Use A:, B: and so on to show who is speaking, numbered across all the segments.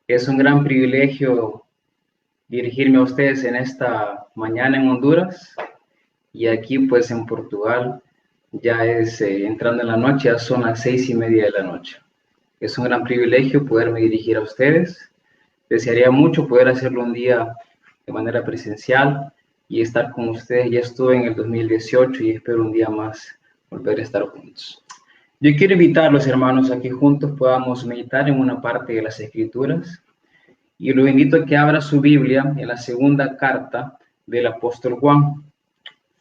A: Es un gran privilegio dirigirme a ustedes en esta mañana en Honduras y aquí pues en Portugal ya es entrando en la noche, ya son las 6:30 de la noche. Es un gran privilegio poderme dirigir a ustedes. Desearía mucho poder hacerlo un día de manera presencial y estar con ustedes. Ya estuve en el 2018 y espero un día más volver a estar juntos. Yo quiero invitarlos, hermanos, a que juntos podamos meditar en una parte de las Escrituras. Y lo invito a que abra su Biblia en la segunda carta del apóstol Juan.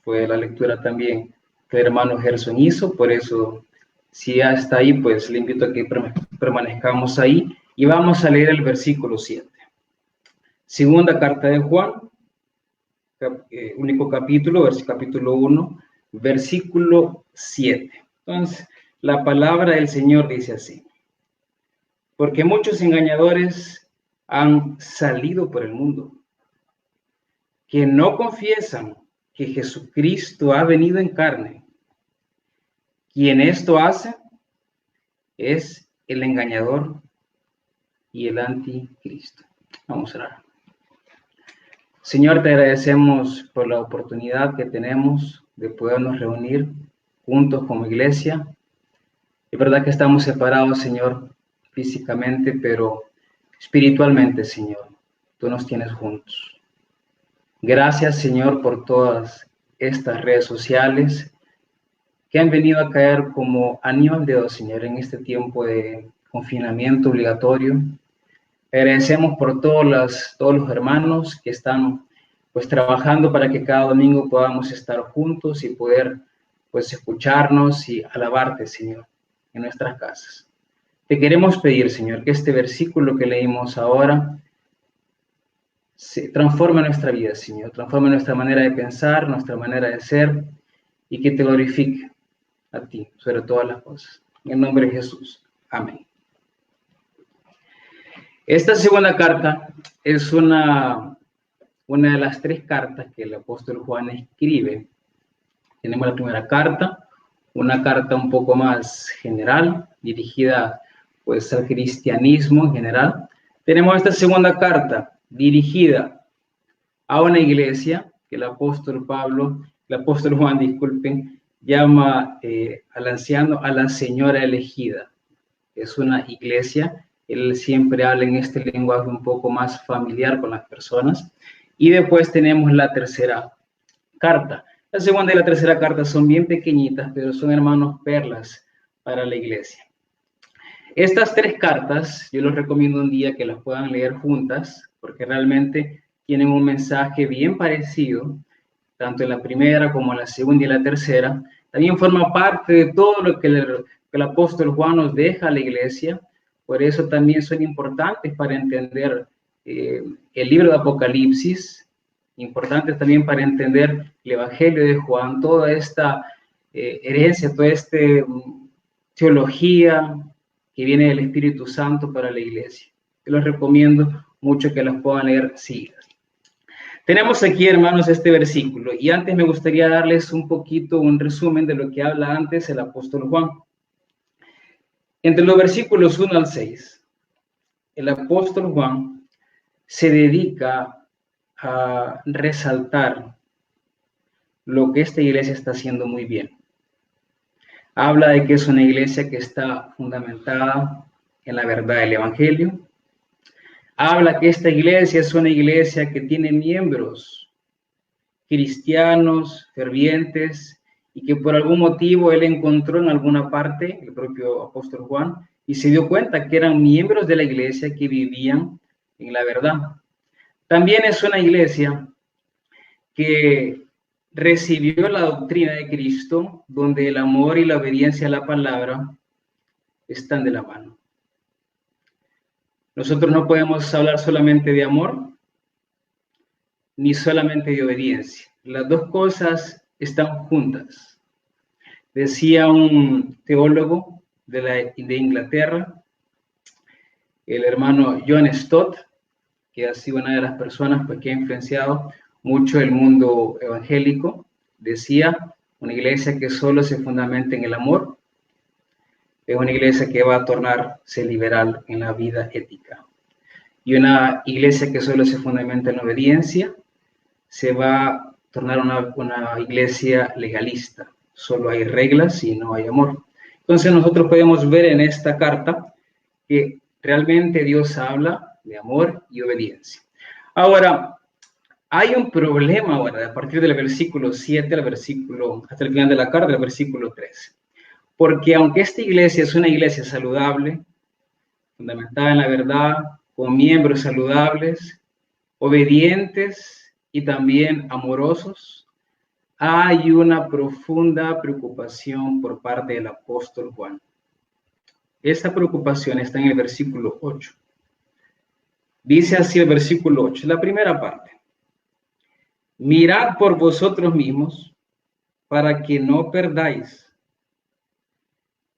A: Fue la lectura también que el hermano Gerson hizo, por eso si ya está ahí, pues le invito a que permanezcamos ahí y vamos a leer el versículo 7. Segunda carta de Juan, único capítulo, capítulo 1, versículo 7. Entonces, la palabra del Señor dice así: porque muchos engañadores han salido por el mundo, que no confiesan que Jesucristo ha venido en carne. Quien esto hace es el engañador y el anticristo. Vamos a orar. Señor, te agradecemos por la oportunidad que tenemos de podernos reunir juntos como iglesia. Es verdad que estamos separados, Señor, físicamente, pero espiritualmente, Señor, tú nos tienes juntos. Gracias, Señor, por todas estas redes sociales que han venido a caer como anillo al dedo, Señor, en este tiempo de confinamiento obligatorio. Agradecemos por todos los hermanos que están pues trabajando para que cada domingo podamos estar juntos y poder pues escucharnos y alabarte, Señor, en nuestras casas. Te queremos pedir, Señor, que este versículo que leímos ahora se transforme nuestra vida, Señor, transforme nuestra manera de pensar, nuestra manera de ser y que te glorifique a ti sobre todas las cosas. En el nombre de Jesús. Amén. Esta segunda carta es una de las 3 cartas que el apóstol Juan escribe. Tenemos la primera carta, una carta un poco más general, dirigida pues al cristianismo en general. Tenemos esta segunda carta, dirigida a una iglesia que el apóstol Juan, disculpen, llama al anciano, a la señora elegida. Es una iglesia, él siempre habla en este lenguaje un poco más familiar con las personas. Y después tenemos la tercera carta. La segunda y la tercera carta son bien pequeñitas, pero son, hermanos, perlas para la iglesia. Estas 3 cartas, yo les recomiendo un día que las puedan leer juntas, porque realmente tienen un mensaje bien parecido, tanto en la primera como en la segunda y la tercera. También forma parte de todo lo que el apóstol Juan nos deja a la iglesia, por eso también son importantes para entender el libro de Apocalipsis, importantes también para entender el Evangelio de Juan, toda esta herencia, toda esta teología que viene del Espíritu Santo para la iglesia. Te los recomiendo mucho que las puedan leer seguidas. Tenemos aquí, hermanos, este versículo, y antes me gustaría darles un resumen de lo que habla antes el apóstol Juan. Entre los versículos 1 al 6, el apóstol Juan se dedica a resaltar lo que esta iglesia está haciendo muy bien. Habla de que es una iglesia que está fundamentada en la verdad del Evangelio. Habla que esta iglesia es una iglesia que tiene miembros cristianos, fervientes, y que por algún motivo él encontró en alguna parte, el propio apóstol Juan, y se dio cuenta que eran miembros de la iglesia que vivían en la verdad. También es una iglesia que recibió la doctrina de Cristo, donde el amor y la obediencia a la palabra están de la mano. Nosotros no podemos hablar solamente de amor, ni solamente de obediencia. Las dos cosas están juntas. Decía un teólogo de Inglaterra, el hermano John Stott, que ha sido una de las personas que ha influenciado mucho el mundo evangélico, decía: una iglesia que solo se fundamenta en el amor es una iglesia que va a tornarse liberal en la vida ética. y una iglesia que solo se fundamenta en la obediencia se va a tornar una iglesia legalista. Solo hay reglas y no hay amor. Entonces nosotros podemos ver en esta carta que realmente Dios habla de amor y obediencia. Ahora, hay un problema ahora, a partir del versículo 7 al versículo, hasta el final de la carta, el versículo 13. Porque aunque esta iglesia es una iglesia saludable, fundamentada en la verdad, con miembros saludables, obedientes y también amorosos, hay una profunda preocupación por parte del apóstol Juan. Esta preocupación está en el versículo 8. Dice así el versículo 8, la primera parte. Mirad por vosotros mismos para que no perdáis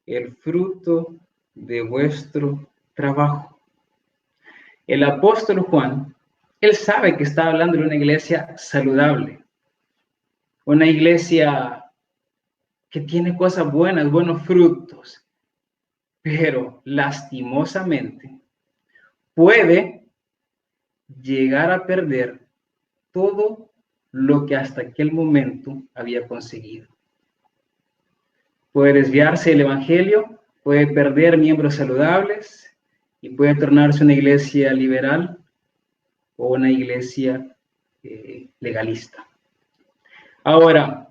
A: el fruto de vuestro trabajo. El apóstol Juan, él sabe que está hablando de una iglesia saludable, una iglesia que tiene cosas buenas, buenos frutos, pero lastimosamente puede llegar a perder todo lo que hasta aquel momento había conseguido. Puede desviarse del evangelio, puede perder miembros saludables y puede tornarse una iglesia liberal o una iglesia legalista. Ahora,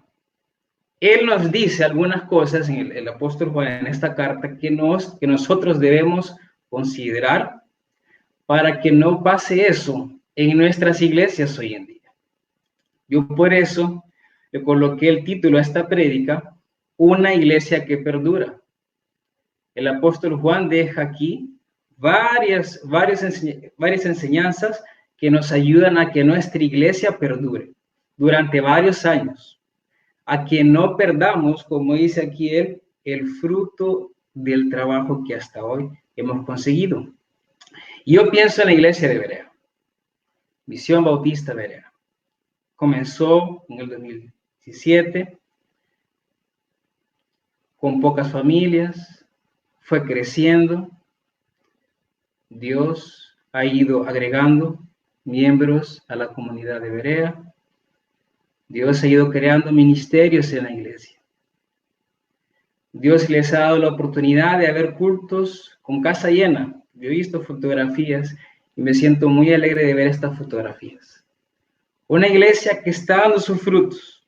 A: él nos dice algunas cosas en el apóstol Juan en esta carta que nosotros debemos considerar para que no pase eso en nuestras iglesias hoy en día. Yo por eso le coloqué el título a esta prédica, una iglesia que perdura. El apóstol Juan deja aquí varias enseñanzas que nos ayudan a que nuestra iglesia perdure durante varios años, a que no perdamos, como dice aquí él, el fruto del trabajo que hasta hoy hemos conseguido. Yo pienso en la iglesia de Berea, Misión Bautista Berea. Comenzó en el 2017 con pocas familias, fue creciendo. Dios ha ido agregando miembros a la comunidad de Berea. Dios ha ido creando ministerios en la iglesia. Dios les ha dado la oportunidad de haber cultos con casa llena. Yo he visto fotografías y me siento muy alegre de ver estas fotografías. Una iglesia que está dando sus frutos.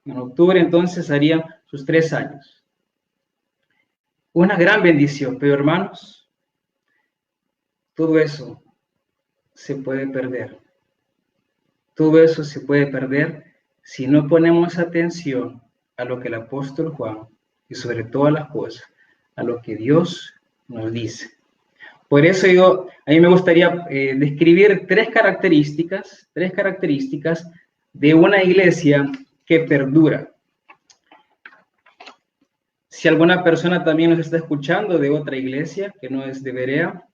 A: En octubre entonces harían sus 3 años. Una gran bendición, pero hermanos, todo eso se puede perder. Todo eso se puede perder si no ponemos atención a lo que el apóstol Juan, y sobre todas las cosas, a lo que Dios nos dice. Por eso a mí me gustaría describir tres características de una iglesia que perdura. Si alguna persona también nos está escuchando de otra iglesia que no es de Berea,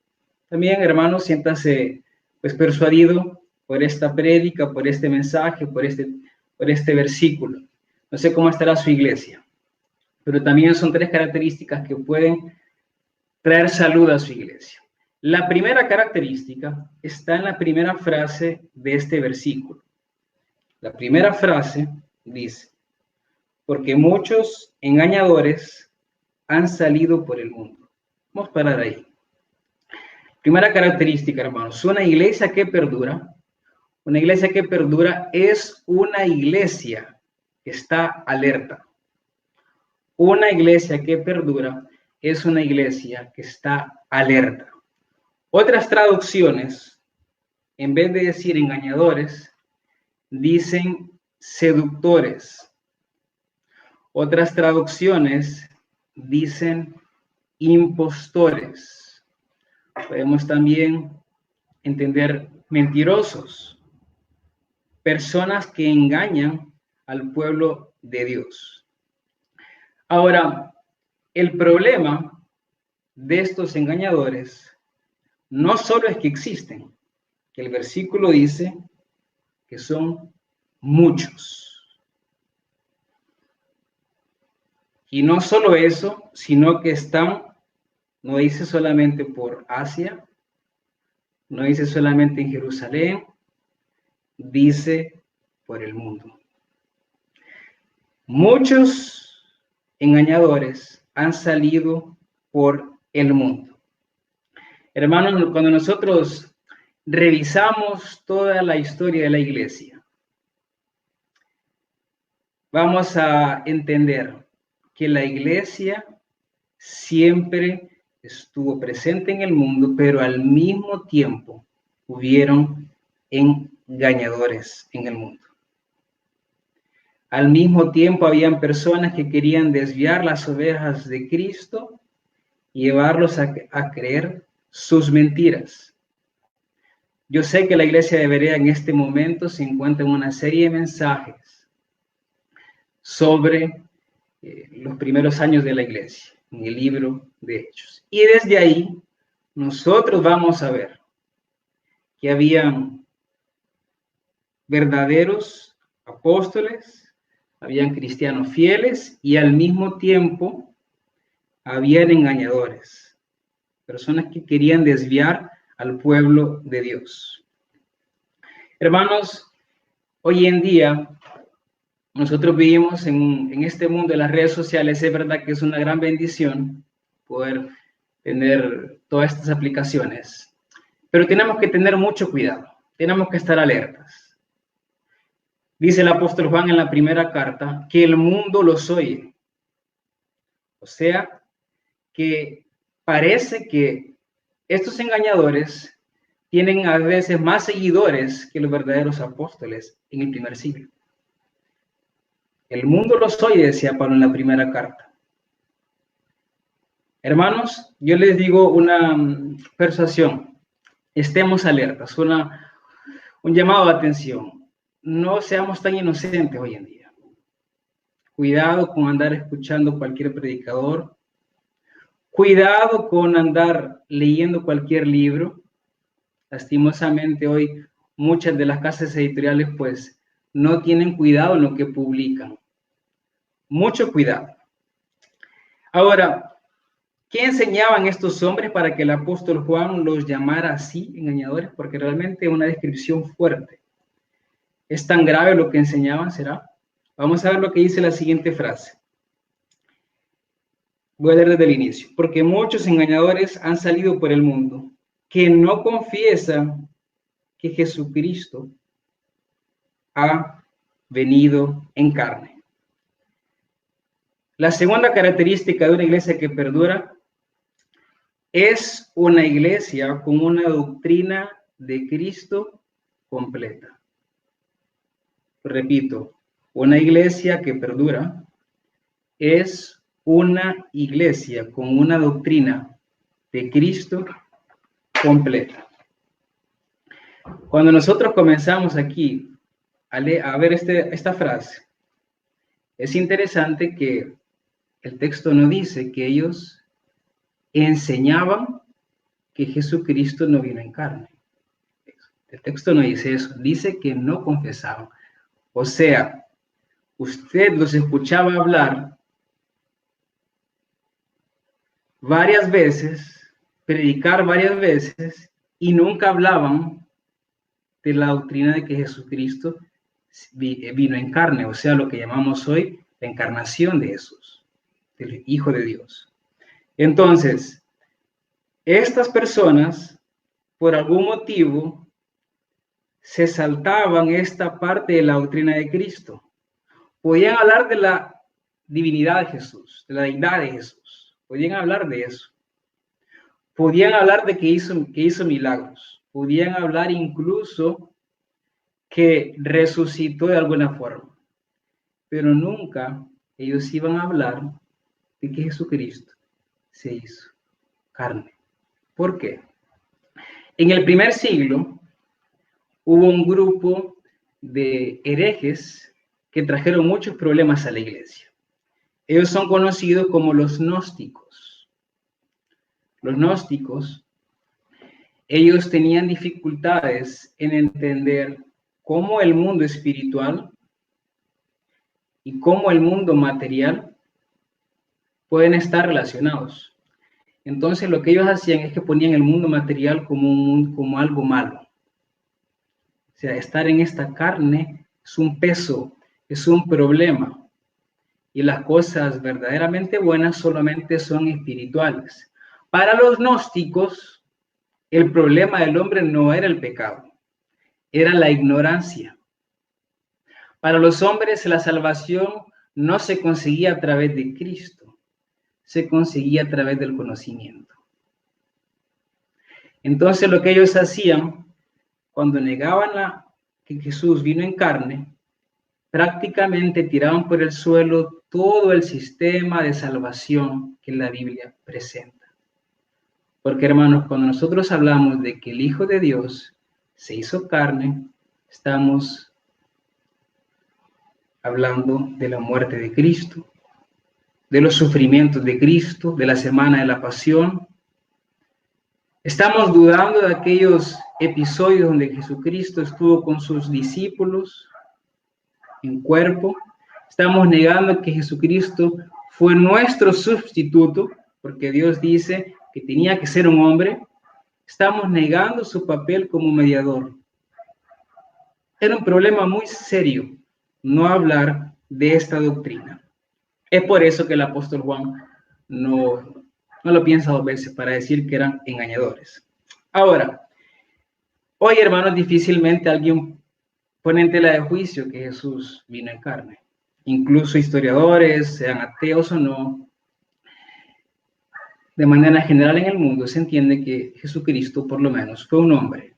A: también, hermanos, siéntanse pues persuadido por esta prédica, por este mensaje, por este versículo. No sé cómo estará su iglesia, pero también son tres características que pueden traer salud a su iglesia. La primera característica está en la primera frase de este versículo. La primera frase dice, porque muchos engañadores han salido por el mundo. Vamos a parar ahí. Primera característica, hermanos, una iglesia que perdura es una iglesia que está alerta. Una iglesia que perdura es una iglesia que está alerta. Otras traducciones, en vez de decir engañadores, dicen seductores. Otras traducciones dicen impostores. Podemos también entender mentirosos, personas que engañan al pueblo de Dios. Ahora, el problema de estos engañadores no solo es que existen, que el versículo dice que son muchos. Y no solo eso, sino que están, no dice solamente por Asia, No dice solamente en Jerusalén, dice por el mundo. Muchos engañadores han salido por el mundo. Hermanos, cuando nosotros revisamos toda la historia de la iglesia, vamos a entender que la iglesia siempre estuvo presente en el mundo, pero al mismo tiempo hubieron engañadores en el mundo. Al mismo tiempo habían personas que querían desviar las ovejas de Cristo y llevarlos a creer sus mentiras. Yo sé que la iglesia de Berea en este momento se encuentra en una serie de mensajes sobre los primeros años de la iglesia, en el libro de Hechos. Y desde ahí nosotros vamos a ver que habían verdaderos apóstoles, habían cristianos fieles y al mismo tiempo habían engañadores, personas que querían desviar al pueblo de Dios. Hermanos, hoy en día nosotros vivimos en este mundo de las redes sociales. Es verdad que es una gran bendición poder tener todas estas aplicaciones, pero tenemos que tener mucho cuidado, tenemos que estar alertas. Dice el apóstol Juan en la primera carta que el mundo los oye. O sea, que parece que estos engañadores tienen a veces más seguidores que los verdaderos apóstoles en el primer siglo. El mundo los oye, decía Pablo en la primera carta. Hermanos, yo les digo una persuasión. Estemos alertas, un llamado de atención. No seamos tan inocentes hoy en día. Cuidado con andar escuchando cualquier predicador. Cuidado con andar leyendo cualquier libro. Lastimosamente hoy muchas de las casas editoriales pues no tienen cuidado en lo que publican. Mucho cuidado. Ahora, ¿qué enseñaban estos hombres para que el apóstol Juan los llamara así, engañadores? Porque realmente es una descripción fuerte. ¿Es tan grave lo que enseñaban, será? Vamos a ver lo que dice la siguiente frase. Voy a leer desde el inicio. Porque muchos engañadores han salido por el mundo que no confiesan que Jesucristo ha venido en carne. La segunda característica de una iglesia que perdura es una iglesia con una doctrina de Cristo completa. Repito, una iglesia que perdura es una iglesia con una doctrina de Cristo completa. Cuando nosotros comenzamos aquí a ver esta frase, es interesante que el texto no dice que ellos enseñaban que Jesucristo no vino en carne. El texto no dice eso, dice que no confesaban. O sea, usted los escuchaba hablar varias veces, predicar varias veces, y nunca hablaban de la doctrina de que Jesucristo vino en carne, o sea, lo que llamamos hoy la encarnación de Jesús, del Hijo de Dios. Entonces, estas personas, por algún motivo, se saltaban esta parte de la doctrina de Cristo. Podían hablar de la divinidad de Jesús, de la deidad de Jesús. Podían hablar de eso. Podían hablar de que hizo milagros. Podían hablar incluso que resucitó de alguna forma. Pero nunca ellos iban a hablar de que Jesucristo se hizo carne. ¿Por qué? En el primer siglo hubo un grupo de herejes que trajeron muchos problemas a la iglesia. Ellos son conocidos como los gnósticos. Los gnósticos, ellos tenían dificultades en entender cómo el mundo espiritual y cómo el mundo material pueden estar relacionados. Entonces lo que ellos hacían es que ponían el mundo material como algo malo. O sea, estar en esta carne es un peso, es un problema. Y las cosas verdaderamente buenas solamente son espirituales. Para los gnósticos, el problema del hombre no era el pecado, era la ignorancia. Para los hombres la salvación no se conseguía a través de Cristo, se conseguía a través del conocimiento. Entonces lo que ellos hacían cuando negaban que Jesús vino en carne, prácticamente tiraban por el suelo todo el sistema de salvación que la Biblia presenta. Porque hermanos, cuando nosotros hablamos de que el Hijo de Dios se hizo carne, estamos hablando de la muerte de Cristo, de los sufrimientos de Cristo, de la semana de la pasión. Estamos dudando de aquellos episodios donde Jesucristo estuvo con sus discípulos en cuerpo. Estamos negando que Jesucristo fue nuestro sustituto, porque Dios dice que tenía que ser un hombre. Estamos negando su papel como mediador. Era un problema muy serio no hablar de esta doctrina. Es por eso que el apóstol Juan no lo piensa dos veces para decir que eran engañadores. Ahora, hoy, hermanos, difícilmente alguien pone en tela de juicio que Jesús vino en carne. Incluso historiadores, sean ateos o no, de manera general en el mundo se entiende que Jesucristo por lo menos fue un hombre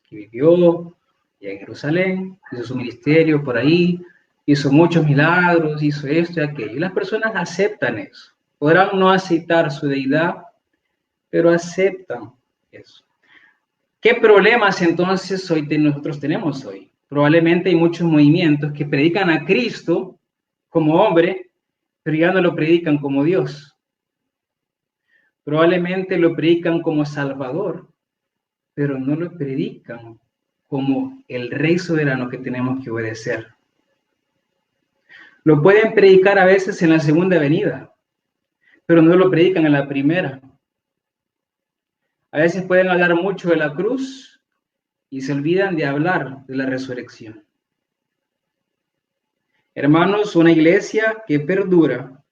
A: que vivió ya en Jerusalén, hizo su ministerio por ahí, hizo muchos milagros, hizo esto y aquello. Y las personas aceptan eso. Podrán no aceptar su deidad, pero aceptan eso. ¿Qué problemas entonces nosotros tenemos hoy? Probablemente hay muchos movimientos que predican a Cristo como hombre, pero ya no lo predican como Dios. Probablemente lo predican como Salvador, pero no lo predican como el Rey soberano que tenemos que obedecer. Lo pueden predicar a veces en la segunda venida, pero no lo predican en la primera. A veces pueden hablar mucho de la cruz y se olvidan de hablar de la resurrección. Hermanos, una iglesia que perdura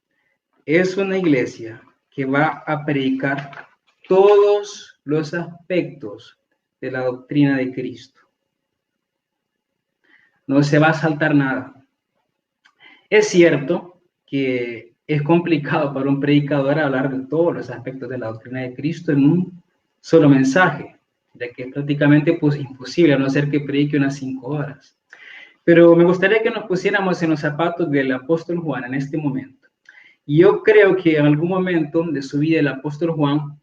A: es una iglesia que va a predicar todos los aspectos de la doctrina de Cristo. No se va a saltar nada. Es cierto que es complicado para un predicador hablar de todos los aspectos de la doctrina de Cristo en un solo mensaje, ya que es prácticamente imposible, a no ser que predique unas 5 horas. Pero me gustaría que nos pusiéramos en los zapatos del apóstol Juan en este momento. Y yo creo que en algún momento de su vida el apóstol Juan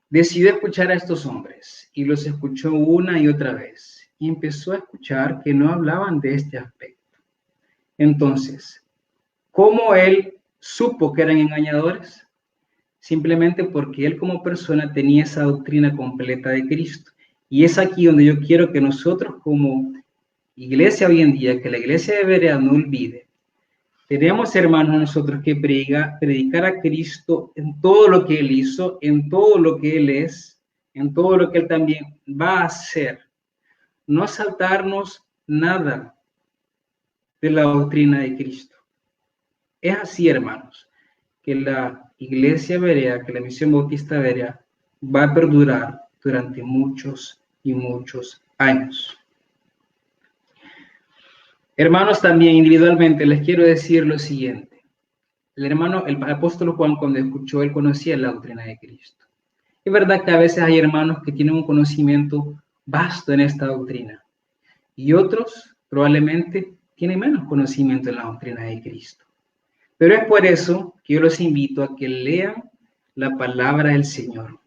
A: decidió escuchar a estos hombres y los escuchó una y otra vez. Y empezó a escuchar que no hablaban de este aspecto. Entonces, ¿cómo él supo que eran engañadores? Simplemente porque él como persona tenía esa doctrina completa de Cristo. Y es aquí donde yo quiero que nosotros como iglesia hoy en día, que la iglesia de Berea no olvide. Tenemos, hermanos, nosotros que predicar a Cristo en todo lo que Él hizo, en todo lo que Él es, en todo lo que Él también va a hacer. No saltarnos nada de la doctrina de Cristo. Es así, hermanos, que la iglesia Berea, que la misión bautista Berea, va a perdurar durante muchos y muchos años. Hermanos, también individualmente les quiero decir lo siguiente. El apóstol Juan, cuando escuchó, él conocía la doctrina de Cristo. Es verdad que a veces hay hermanos que tienen un conocimiento vasto en esta doctrina y otros probablemente tienen menos conocimiento en la doctrina de Cristo. Pero es por eso que yo los invito a que lean la palabra del Señor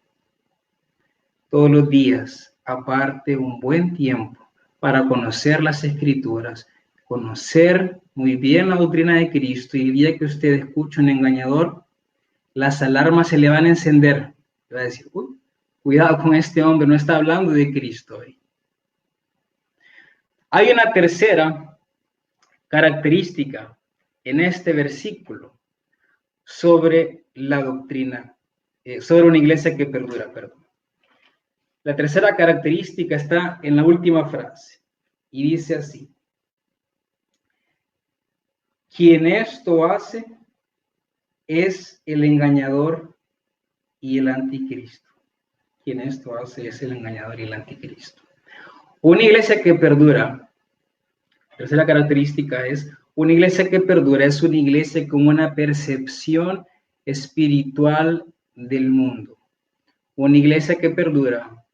A: todos los días, aparte un buen tiempo para conocer las Escrituras, conocer muy bien la doctrina de Cristo, y el día que usted escuche un engañador, las alarmas se le van a encender. Va a decir, cuidado con este hombre, no está hablando de Cristo hoy. Hay una tercera característica en este versículo sobre la doctrina, sobre una iglesia que perdura, perdón. La tercera característica está en la última frase y dice así: quien esto hace es el engañador y el anticristo. Quien esto hace es el engañador y el anticristo. Una iglesia que perdura, tercera característica es, una iglesia que perdura es una iglesia con una percepción espiritual del mundo. Una iglesia que perdura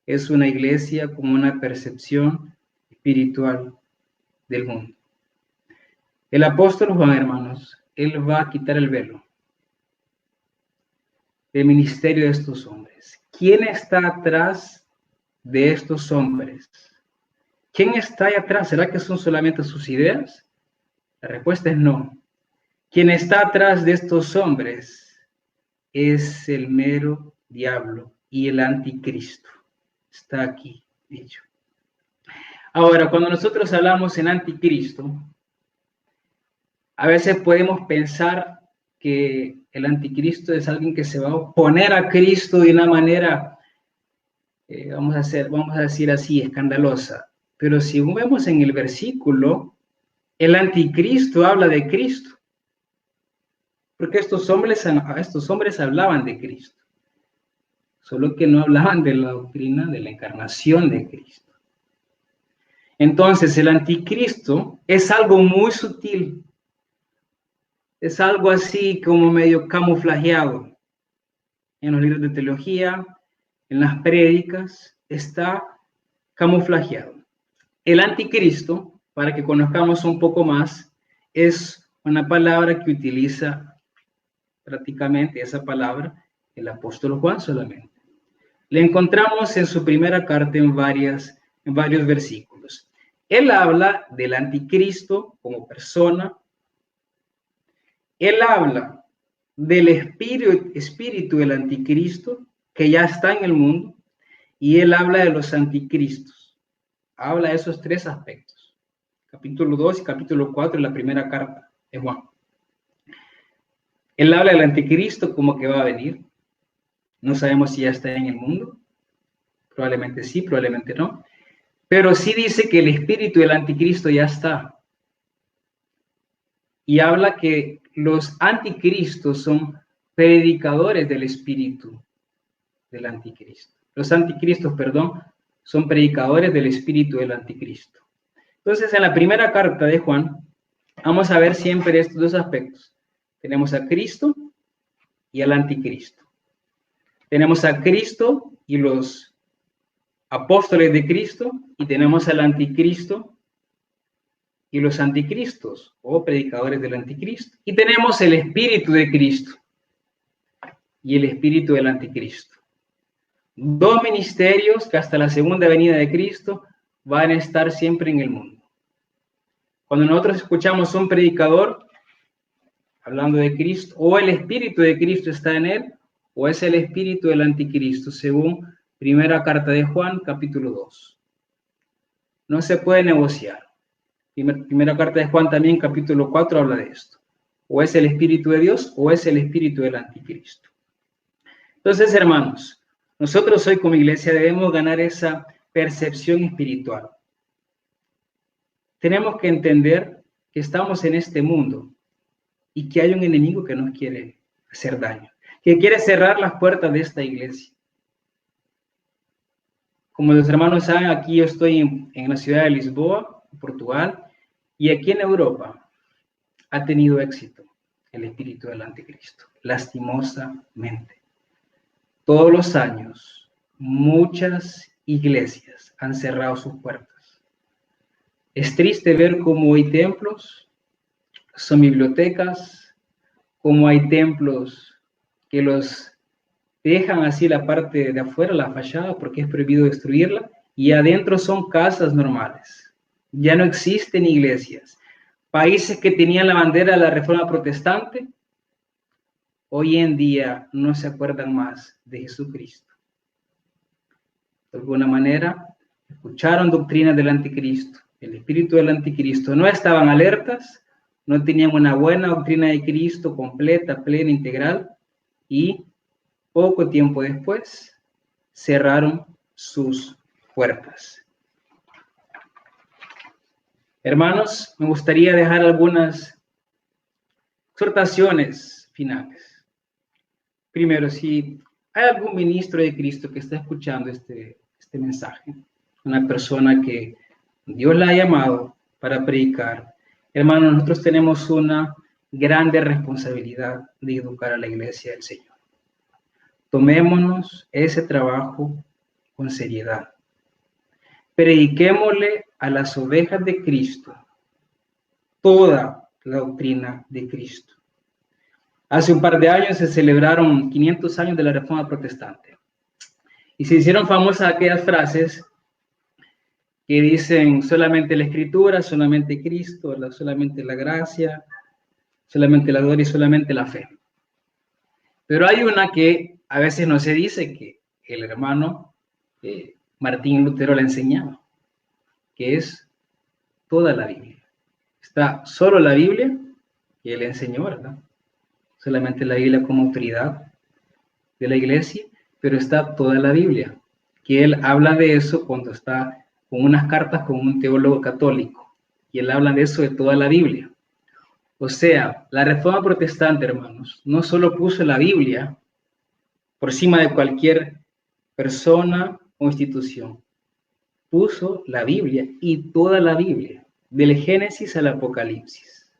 A: es una iglesia con una percepción espiritual del mundo. El apóstol Juan, hermanos, él va a quitar el velo del ministerio de estos hombres. ¿Quién está atrás de estos hombres? ¿Quién está ahí atrás? ¿Será que son solamente sus ideas? La respuesta es no. Quien está atrás de estos hombres es el mero diablo y el anticristo. Está aquí dicho. Ahora, cuando nosotros hablamos en anticristo, a veces podemos pensar que el anticristo es alguien que se va a oponer a Cristo de una manera, vamos a decir así, escandalosa. Pero si vemos en el versículo, el anticristo habla de Cristo. Porque estos hombres hablaban de Cristo. Solo que no hablaban de la doctrina de la encarnación de Cristo. Entonces, el anticristo es algo muy sutil. Es algo así como medio camuflajeado. En los libros de teología, en las prédicas, está camuflajeado. El anticristo, para que conozcamos un poco más, es una palabra que utiliza prácticamente esa palabra el apóstol Juan solamente. Le encontramos en su primera carta en varios versículos. Él habla del anticristo como persona. Él habla del espíritu del anticristo que ya está en el mundo, y él habla de los anticristos. Habla de esos tres aspectos. Capítulo 2 y capítulo 4 en la primera carta de Juan. Él habla del anticristo como que va a venir. No sabemos si ya está en el mundo. Probablemente sí, probablemente no. Pero sí dice que el espíritu del anticristo ya está. Y habla que los anticristos son predicadores del espíritu del anticristo. Los anticristos, perdón, son predicadores del espíritu del anticristo. Entonces, en la primera carta de Juan, vamos a ver siempre estos dos aspectos. Tenemos a Cristo y al anticristo. Tenemos a Cristo y los apóstoles de Cristo, y tenemos al anticristo y los anticristos o predicadores del anticristo. Y tenemos el espíritu de Cristo y el espíritu del anticristo. Dos ministerios que hasta la segunda venida de Cristo van a estar siempre en el mundo. Cuando nosotros escuchamos un predicador hablando de Cristo, o el espíritu de Cristo está en él, o es el espíritu del anticristo, según primera carta de Juan, capítulo 2. No se puede negociar. Primera carta de Juan también, capítulo 4, habla de esto. O es el espíritu de Dios, o es el espíritu del anticristo. Entonces, hermanos, nosotros hoy como iglesia debemos ganar esa percepción espiritual. Tenemos que entender que estamos en este mundo y que hay un enemigo que nos quiere hacer daño, que quiere cerrar las puertas de esta iglesia. Como los hermanos saben, aquí yo estoy en la ciudad de Lisboa, Portugal, y aquí en Europa ha tenido éxito el espíritu del anticristo, lastimosamente. Todos los años, muchas iglesias han cerrado sus puertas. Es triste ver cómo hay templos, son bibliotecas, cómo hay templos que los dejan así la parte de afuera, la fachada, porque es prohibido destruirla, y adentro son casas normales. Ya no existen iglesias. Países que tenían la bandera de la Reforma Protestante, hoy en día no se acuerdan más de Jesucristo. De alguna manera, escucharon doctrinas del anticristo, el espíritu del anticristo, no estaban alertas, no tenían una buena doctrina de Cristo completa, plena, integral, y poco tiempo después cerraron sus puertas. Hermanos, me gustaría dejar algunas exhortaciones finales. Primero, si hay algún ministro de Cristo que está escuchando este mensaje, una persona que Dios la ha llamado para predicar, hermanos, nosotros tenemos una grande responsabilidad de educar a la iglesia del Señor. Tomémonos ese trabajo con seriedad. Prediquémosle a las ovejas de Cristo toda la doctrina de Cristo. Hace un par de años se celebraron 500 años de la Reforma Protestante y se hicieron famosas aquellas frases que dicen solamente la Escritura, solamente Cristo, solamente la gracia, solamente la gloria y solamente la fe. Pero hay una que a veces no se dice, que el hermano Martín Lutero la enseñaba, que es toda la Biblia. Está solo la Biblia, que él enseñó, ¿verdad? Solamente la Biblia como autoridad de la iglesia, pero está toda la Biblia, que él habla de eso cuando está con unas cartas con un teólogo católico, y él habla de eso de toda la Biblia. O sea, la Reforma Protestante, hermanos, no solo puso la Biblia por encima de cualquier persona o institución, puso la Biblia y toda la Biblia, del Génesis al Apocalipsis.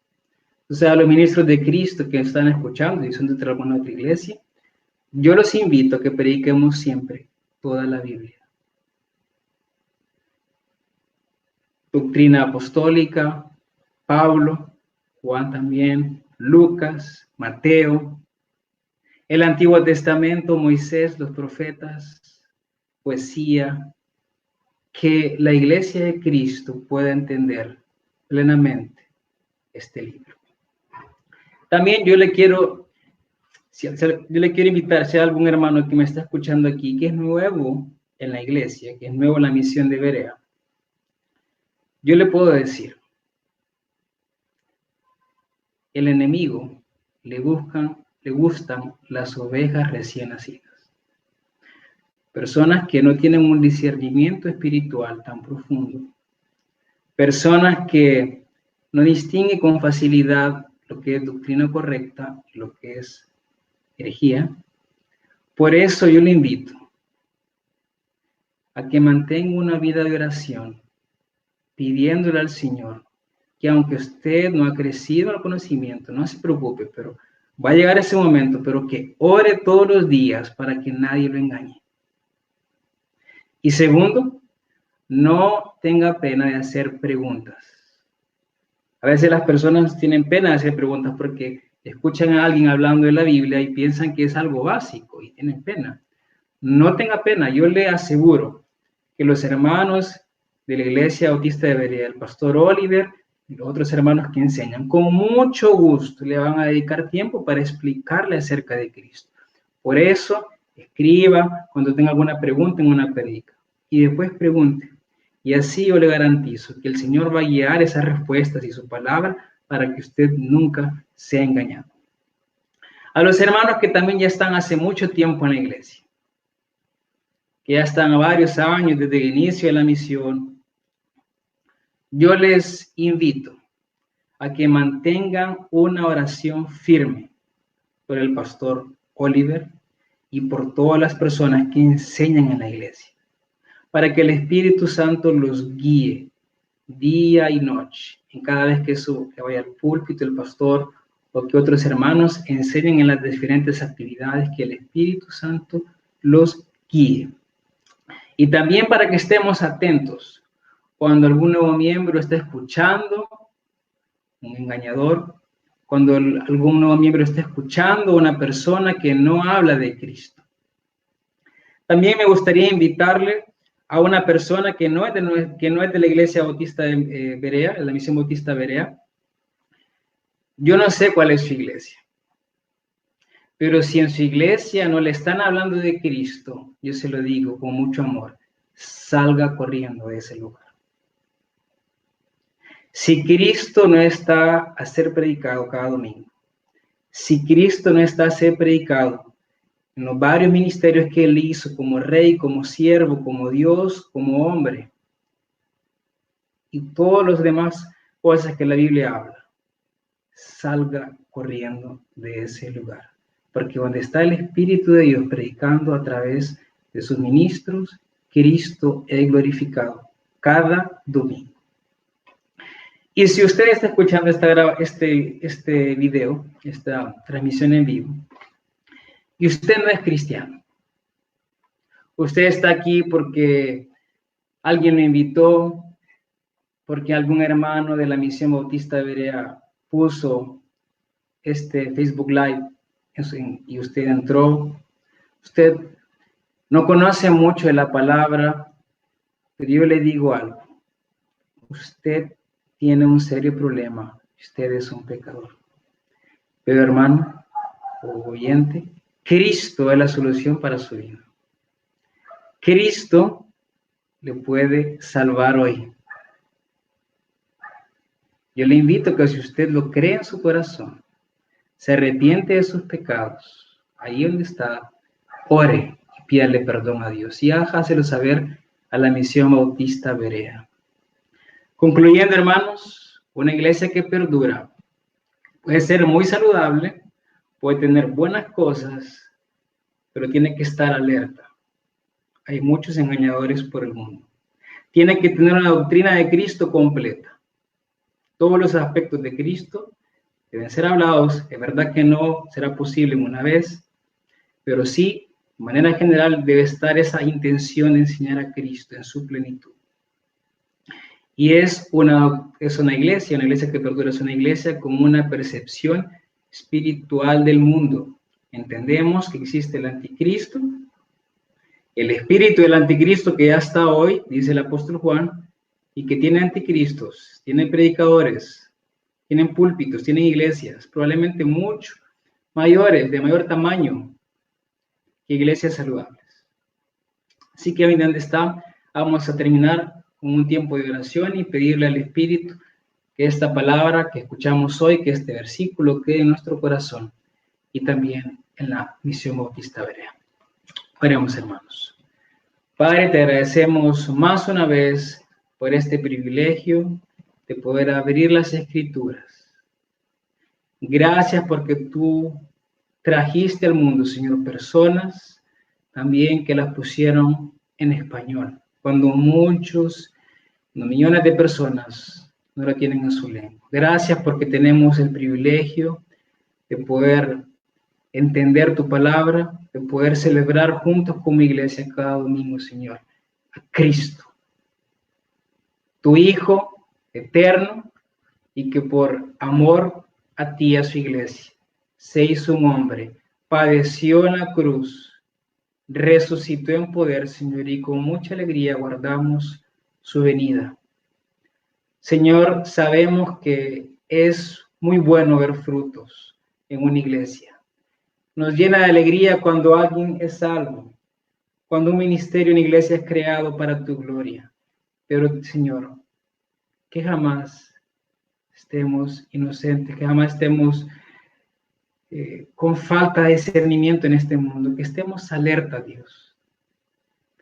A: O sea, los ministros de Cristo que están escuchando y son de alguna otra iglesia, yo los invito a que prediquemos siempre toda la Biblia. Doctrina apostólica, Pablo, Juan también, Lucas, Mateo, el Antiguo Testamento, Moisés, los profetas, poesía, que la iglesia de Cristo pueda entender plenamente este libro. También yo le quiero invitar, si hay algún hermano que me está escuchando aquí, que es nuevo en la iglesia, que es nuevo en la misión de Berea, yo le puedo decir, el enemigo le gustan las ovejas recién nacidas. Personas que no tienen un discernimiento espiritual tan profundo. Personas que no distinguen con facilidad lo que es doctrina correcta y lo que es herejía. Por eso yo le invito a que mantenga una vida de oración, pidiéndole al Señor que aunque usted no ha crecido en el conocimiento, no se preocupe, pero va a llegar ese momento, pero que ore todos los días para que nadie lo engañe. Y segundo, no tenga pena de hacer preguntas. A veces las personas tienen pena de hacer preguntas porque escuchan a alguien hablando de la Biblia y piensan que es algo básico y tienen pena. No tenga pena, yo le aseguro que los hermanos de la Iglesia Bautista de Berea, el pastor Oliver y los otros hermanos que enseñan, con mucho gusto le van a dedicar tiempo para explicarle acerca de Cristo. Por eso, escriba cuando tenga alguna pregunta en una predica y después pregunte. Y así yo le garantizo que el Señor va a guiar esas respuestas y su palabra para que usted nunca sea engañado. A los hermanos que también ya están hace mucho tiempo en la iglesia, que ya están a varios años desde el inicio de la misión, yo les invito a que mantengan una oración firme por el pastor Oliver y por todas las personas que enseñan en la iglesia, para que el Espíritu Santo los guíe día y noche, en cada vez que vaya al púlpito el pastor o que otros hermanos enseñen en las diferentes actividades, que el Espíritu Santo los guíe. Y también para que estemos atentos cuando algún nuevo miembro está escuchando un engañador, cuando algún nuevo miembro está escuchando una persona que no habla de Cristo. También me gustaría invitarle a una persona que no es de la Iglesia Bautista de Berea, de la Misión Bautista Berea. Yo no sé cuál es su iglesia, pero si en su iglesia no le están hablando de Cristo, yo se lo digo con mucho amor, salga corriendo de ese lugar. Si Cristo no está a ser predicado cada domingo, si Cristo no está a ser predicado en los varios ministerios que él hizo como rey, como siervo, como Dios, como hombre, y todos los demás cosas que la Biblia habla, salga corriendo de ese lugar. Porque donde está el Espíritu de Dios predicando a través de sus ministros, Cristo es glorificado cada domingo. Y si usted está escuchando este video, esta transmisión en vivo, y usted no es cristiano, usted está aquí porque alguien lo invitó, porque algún hermano de la Misión Bautista de Berea puso este Facebook Live y usted entró, usted no conoce mucho de la palabra, pero yo le digo algo, usted tiene un serio problema, usted es un pecador. Pero hermano o oyente, Cristo es la solución para su vida. Cristo le puede salvar hoy. Yo le invito a que si usted lo cree en su corazón, se arrepiente de sus pecados, ahí donde está, ore y pídale perdón a Dios y hágaselo saber a la Misión Bautista Berea. Concluyendo, hermanos, una iglesia que perdura puede ser muy saludable, puede tener buenas cosas, pero tiene que estar alerta. Hay muchos engañadores por el mundo. Tiene que tener una doctrina de Cristo completa. Todos los aspectos de Cristo deben ser hablados. Es verdad que no será posible en una vez, pero sí, de manera general, debe estar esa intención de enseñar a Cristo en su plenitud. Y es una iglesia que perdura, es una iglesia con una percepción espiritual del mundo. Entendemos que existe el anticristo, el espíritu del anticristo que ya está hoy, dice el apóstol Juan, y que tiene anticristos, tiene predicadores, tienen púlpitos, tienen iglesias, probablemente mucho mayores, de mayor tamaño que iglesias saludables. Así que ahí donde está, vamos a terminar con un tiempo de oración y pedirle al Espíritu que esta palabra que escuchamos hoy, que este versículo quede en nuestro corazón y también en la Misión Bautista Berea. Oremos, hermanos. Padre, te agradecemos más una vez por este privilegio de poder abrir las Escrituras. Gracias porque tú trajiste al mundo, Señor, personas también que las pusieron en español, cuando muchos, millones de personas no la tienen en su lengua. Gracias porque tenemos el privilegio de poder entender tu palabra, de poder celebrar juntos como iglesia cada domingo, Señor, a Cristo, tu Hijo eterno, y que por amor a ti y a su iglesia se hizo un hombre, padeció en la cruz, resucitó en poder, Señor, y con mucha alegría guardamos su venida. Señor, sabemos que es muy bueno ver frutos en una iglesia. Nos llena de alegría cuando alguien es salvo, cuando un ministerio en iglesia es creado para tu gloria. Pero, Señor, que jamás estemos inocentes, que jamás estemos con falta de discernimiento en este mundo, que estemos alerta, Dios,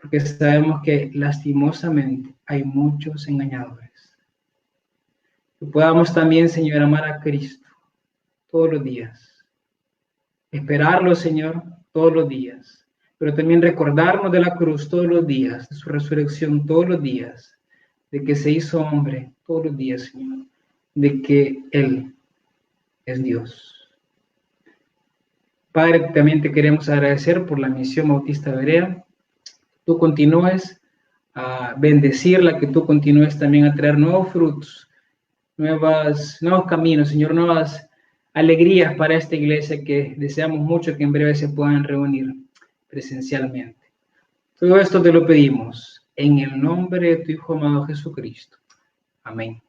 A: porque sabemos que lastimosamente hay muchos engañadores. Que podamos también, Señor, amar a Cristo todos los días. Esperarlo, Señor, todos los días, pero también recordarnos de la cruz todos los días, de su resurrección todos los días, de que se hizo hombre todos los días, Señor, de que Él es Dios. Padre, también te queremos agradecer por la Misión Bautista Berea. Tú continúes a bendecirla, que tú continúes también a traer nuevos frutos, nuevos caminos, Señor, nuevas alegrías para esta iglesia que deseamos mucho que en breve se puedan reunir presencialmente. Todo esto te lo pedimos en el nombre de tu Hijo amado Jesucristo. Amén.